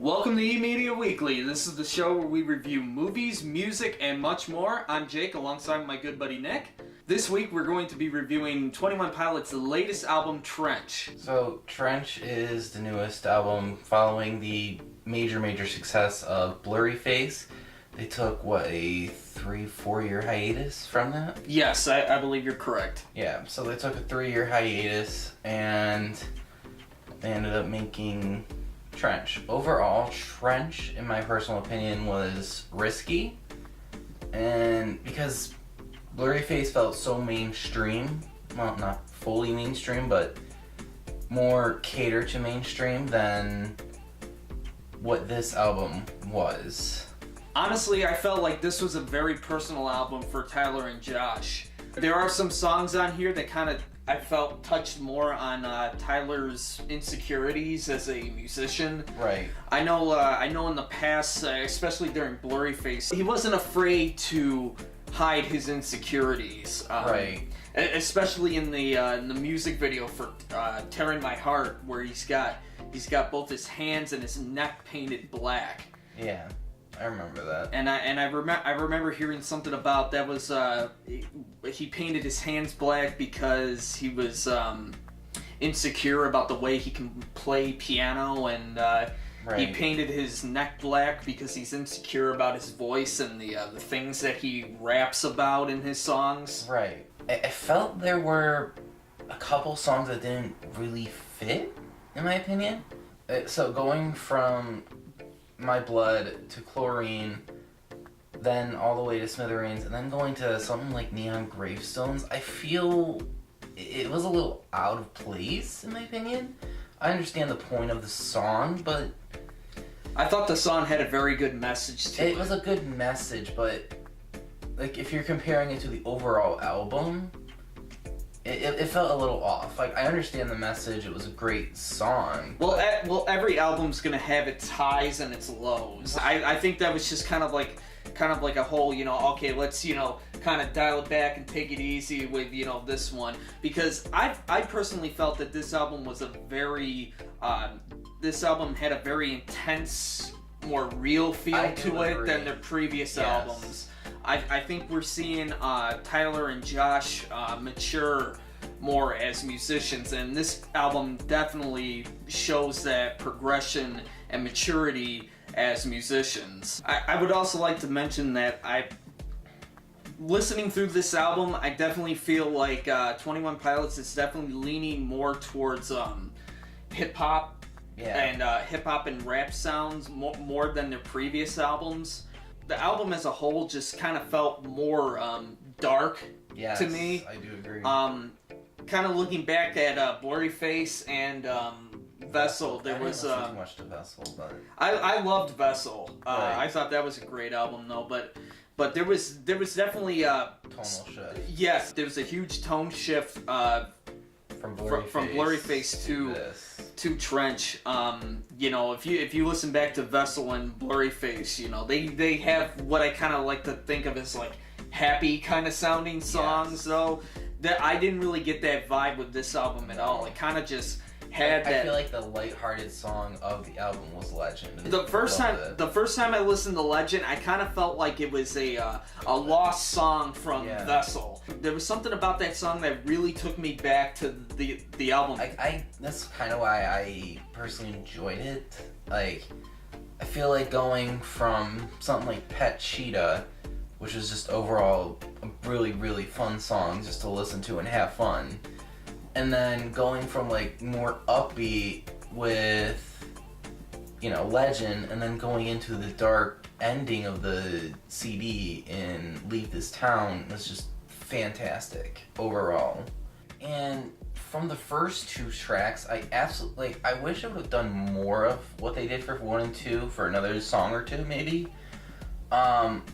Welcome to E-Media Weekly. This is the show where we review movies, music, and much more. I'm Jake, alongside my good buddy Nick. This week we're going to be reviewing 21 Pilots' latest album, Trench. So, Trench is the newest album following the major success of Blurryface. They took, a 3-4 year hiatus from that? Yes, I believe you're correct. Yeah, so they took a 3-year hiatus and they ended up making Trench. Overall, Trench, in my personal opinion, was risky. And because Blurryface felt so mainstream, well, not fully mainstream, but more catered to mainstream than what this album was. Honestly, I felt like this was a very personal album for Tyler and Josh. There are some songs on here that I felt touched more on Tyler's insecurities as a musician. Right. I know in the past, especially during Blurryface, he wasn't afraid to hide his insecurities. Right. Especially in the music video for "Tearing My Heart," where he's got both his hands and his neck painted black. Yeah, I remember that. And I remember hearing something about that was he painted his hands black because he was insecure about the way he can play piano, and he painted his neck black because he's insecure about his voice and the things that he raps about in his songs. Right. I felt there were a couple songs that didn't really fit, in my opinion. So going from My Blood to Chlorine, then all the way to Smithereens, and then going to something like Neon Gravestones, I feel it was a little out of place, in my opinion. I understand the point of the song, but I thought the song had a very good message to it. It was a good message, but like if you're comparing it to the overall album, it felt a little off. Like, I understand the message, it was a great song. Well, every album's gonna have its highs and its lows. I think that was just kind of like a whole, okay, let's, kind of dial it back and take it easy with, this one. Because I personally felt that this album was this album had a very intense, more real feel to it than their previous albums. I think we're seeing Tyler and Josh mature more as musicians, and this album definitely shows that progression and maturity as musicians. I would also like to mention that listening through this album, I definitely feel like 21 Pilots is definitely leaning more towards hip-hop and hip-hop and rap sounds more than their previous albums. The album as a whole just kind of felt more dark to me. I do agree. Kind of looking back at Blurryface and Vessel, there was too much to Vessel, but I loved Vessel. Right. I thought that was a great album, though. But there was definitely tonal shift. Yes, there was a huge tone shift from Blurryface to Trench. If you listen back to Vessel and Blurryface, they have what I kind of like to think of as like happy kind of sounding songs, though. That I didn't really get that vibe with this album at all. It kind of just had that. I feel like the lighthearted song of the album was Legend. The first time I listened to Legend, I kind of felt like it was a lost song from Vessel. There was something about that song that really took me back to the album. That's kind of why I personally enjoyed it. Like, I feel like going from something like Pet Cheetah, which is just overall a really fun song just to listen to and have fun, and then going from like more upbeat with Legend, and then going into the dark ending of the CD in Leave This Town was just fantastic overall. And from the first two tracks, I wish I would have done more of what they did for 1 and 2 for another song or two, maybe.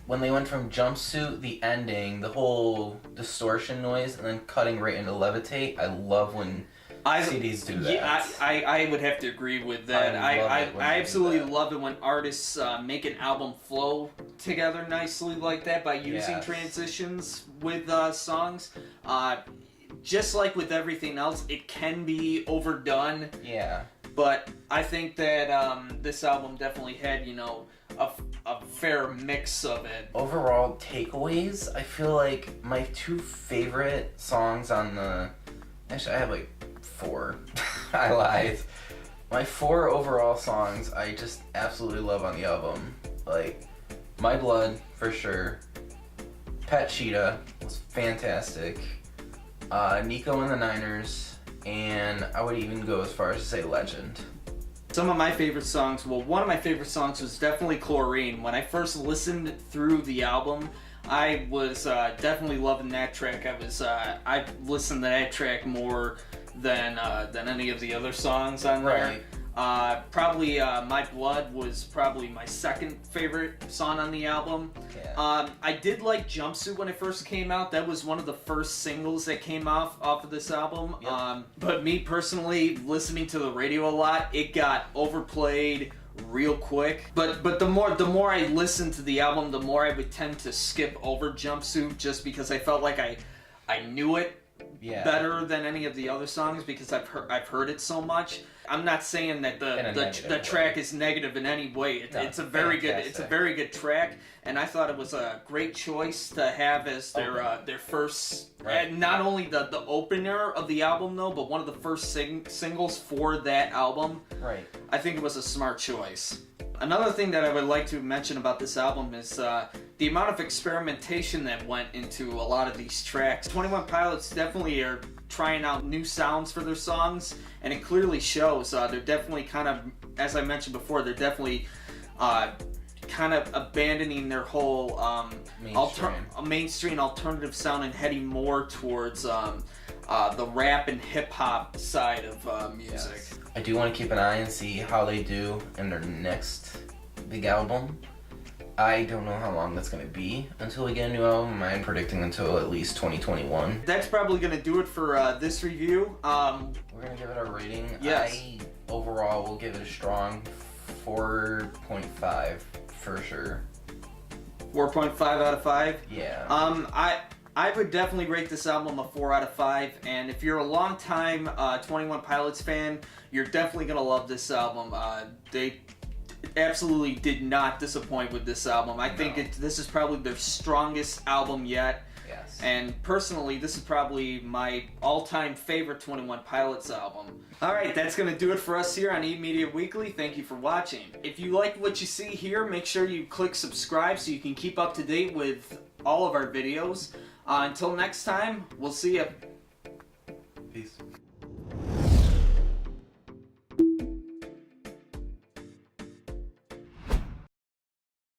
When they went from Jumpsuit, the ending, the whole distortion noise, and then cutting right into Levitate, I love when CDs do that. Yeah, I would have to agree with that. I absolutely love it when artists make an album flow together nicely like that by using transitions with songs. Just like with everything else, it can be overdone. Yeah. but I think that this album definitely had, you know, a fair mix of it. Overall takeaways, I feel like my two favorite songs on the... Actually, I have like 4. I lied. My 4 overall songs I just absolutely love on the album. Like, My Blood, for sure. Pet Cheetah was fantastic. Nico and the Niners. And I would even go as far as to say Legend. Some of my favorite songs, well, one of my favorite songs was definitely Chlorine. When I first listened through the album, I was definitely loving that track. I listened to that track more than any of the other songs on there. Probably My Blood was probably my second favorite song on the album. Yeah. I did like Jumpsuit when it first came out. That was one of the first singles that came off of this album. Yep. But me personally, listening to the radio a lot, it got overplayed real quick. But the more I listened to the album, the more I would tend to skip over Jumpsuit, just because I felt like I knew it better than any of the other songs because I've heard it so much. I'm not saying that the track is negative in any way. It's a very good track, and I thought it was a great choice to have as their first, and not only the opener of the album though, but one of the first singles for that album. Right. I think it was a smart choice. Another thing that I would like to mention about this album is the amount of experimentation that went into a lot of these tracks. 21 Pilots definitely are trying out new sounds for their songs, and it clearly shows. They're definitely kind of, as I mentioned before, they're definitely kind of abandoning their whole mainstream alternative sound and heading more towards the rap and hip-hop side of music. Yes. I do want to keep an eye and see how they do in their next big album. I don't know how long that's going to be until we get a new album. I'm predicting until at least 2021. That's probably going to do it for this review. We're going to give it a rating. Yes. I overall will give it a strong 4.5 for sure. 4.5 out of 5? Yeah. I would definitely rate this album a 4 out of 5, and if you're a long-time 21 Pilots fan, you're definitely going to love this album. They absolutely did not disappoint with this album. I think this is probably their strongest album yet. Yes. And personally, this is probably my all-time favorite 21 Pilots album. Alright, that's going to do it for us here on E-Media Weekly. Thank you for watching. If you like what you see here, make sure you click subscribe so you can keep up to date with all of our videos. Until next time, we'll see you. Peace.